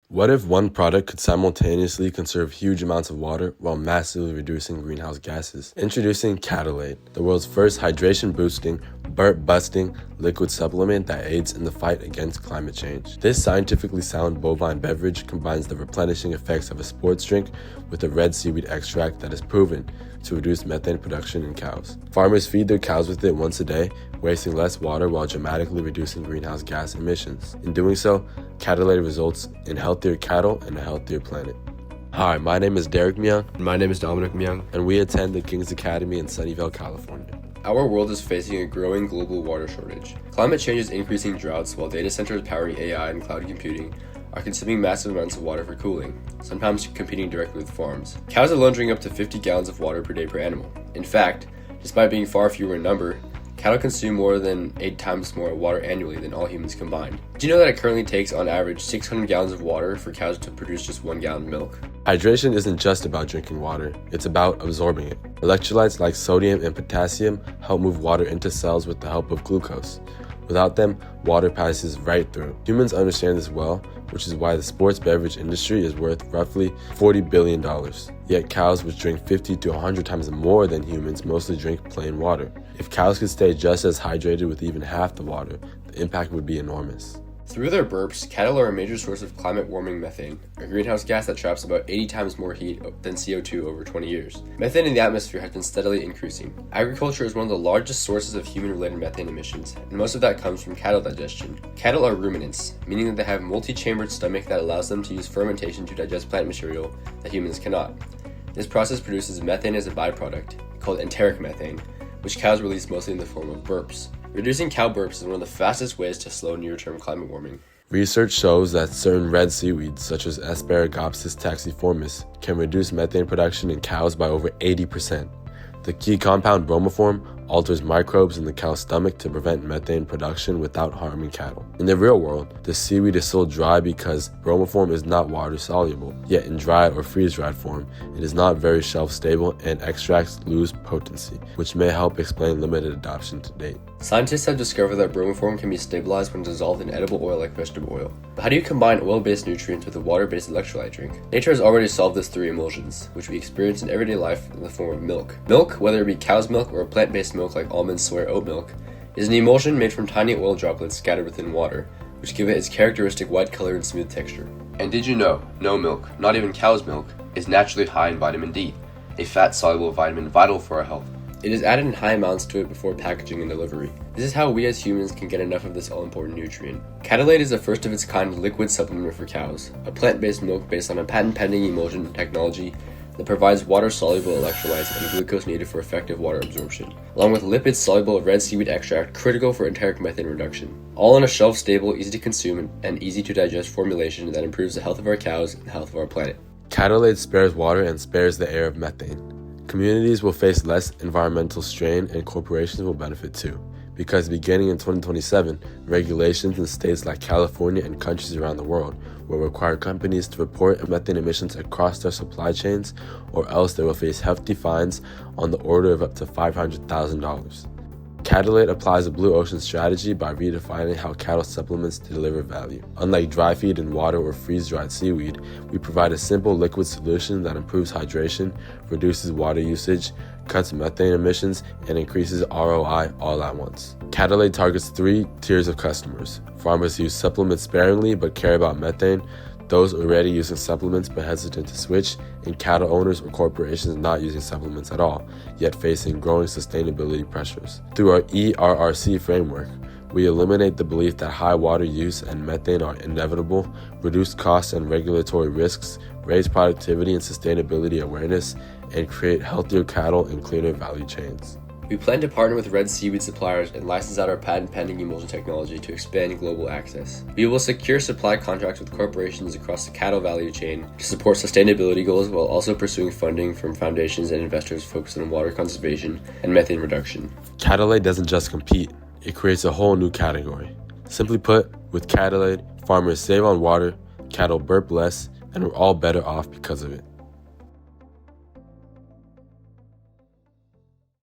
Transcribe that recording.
What if one product could simultaneously conserve huge amounts of water while massively reducing greenhouse gases? Introducing CattleAide, the world's first hydration-boosting, burp-busting liquid supplement that aids in the fight against climate change. This scientifically sound bovine beverage combines the replenishing effects of a sports drink with a red seaweed extract that is proven to reduce methane production in cows. Farmers feed their cows with it once a day, wasting less water while dramatically reducing greenhouse gas emissions. In doing so, CattleAide results in healthier cattle and a healthier planet. Hi, my name is Myung. And my name is Dominic Myung. And we attend the King's Academy in Sunnyvale, California. Our world is facing a growing global water shortage. Climate change is increasing droughts, while data centers powering AI and cloud computing are consuming massive amounts of water for cooling, sometimes competing directly with farms. Cows alone drink up to 50 gallons of water per day per animal. In fact, despite being far fewer in number, cattle consume more than 8 times more water annually than all humans combined. Did you know that it currently takes on average 600 gallons of water for cows to produce just 1 gallon of milk? Hydration isn't just about drinking water, it's about absorbing it. Electrolytes like sodium and potassium help move water into cells with the help of glucose. Without them, water passes right through. Humans understand this well, which is why the sports beverage industry is worth roughly $40 billion. Yet cows, which drink 50 to 100 times more than humans, mostly drink plain water. If cows could stay just as hydrated with even half the water, the impact would be enormous. Through their burps, cattle are a major source of climate-warming methane, a greenhouse gas that traps about 80 times more heat than CO2 over 20 years. Methane in the atmosphere has been steadily increasing. Agriculture is one of the largest sources of human-related methane emissions, and most of that comes from cattle digestion. Cattle are ruminants, meaning that they have a multi-chambered stomach that allows them to use fermentation to digest plant material that humans cannot. This process produces methane as a byproduct, called enteric methane, which cows release mostly in the form of burps. Reducing cow burps is one of the fastest ways to slow near-term climate warming. Research shows that certain red seaweeds, such as Asparagopsis taxiformis, can reduce methane production in cows by over 80%. The key compound bromoform alters microbes in the cow's stomach to prevent methane production without harming cattle. In the real world, the seaweed is still dry because bromoform is not water soluble, yet in dried or freeze-dried form, it is not very shelf-stable and extracts lose potency, which may help explain limited adoption to date. Scientists have discovered that bromoform can be stabilized when dissolved in edible oil like vegetable oil. But how do you combine oil-based nutrients with a water-based electrolyte drink? Nature has already solved this through emulsions, which we experience in everyday life in the form of milk. Milk, whether it be cow's milk or plant-based milk like almond, soy, or oat milk, is an emulsion made from tiny oil droplets scattered within water, which give it its characteristic white color and smooth texture. And did you know, no milk, not even cow's milk, is naturally high in vitamin D, a fat-soluble vitamin vital for our health. It is added in high amounts to it before packaging and delivery. This is how we as humans can get enough of this all-important nutrient. CattleAide is the first of its kind liquid supplement for cows, a plant-based milk based on a patent-pending emulsion technology that provides water-soluble electrolytes and glucose needed for effective water absorption, along with lipids soluble red seaweed extract critical for enteric methane reduction. All in a shelf-stable, easy-to-consume, and easy-to-digest formulation that improves the health of our cows and the health of our planet. CattleAide spares water and spares the air of methane. Communities will face less environmental strain and corporations will benefit too, because beginning in 2027, regulations in states like California and countries around the world will require companies to report methane emissions across their supply chains, or else they will face hefty fines on the order of up to $500,000. CattleAide applies a blue ocean strategy by redefining how cattle supplements deliver value. Unlike dry feed in water or freeze-dried seaweed, we provide a simple liquid solution that improves hydration, reduces water usage, cuts methane emissions, and increases ROI all at once. CattleAide targets 3 tiers of customers: farmers who use supplements sparingly but care about methane, those already using supplements but hesitant to switch, and cattle owners or corporations not using supplements at all, yet facing growing sustainability pressures. Through our ERRC framework, we eliminate the belief that high water use and methane are inevitable, reduce costs and regulatory risks, raise productivity and sustainability awareness, and create healthier cattle and cleaner value chains. We plan to partner with red seaweed suppliers and license out our patent-pending emulsion technology to expand global access. We will secure supply contracts with corporations across the cattle value chain to support sustainability goals while also pursuing funding from foundations and investors focused on water conservation and methane reduction. CattleAide doesn't just compete, it creates a whole new category. Simply put, with CattleAide, farmers save on water, cattle burp less, and we're all better off because of it.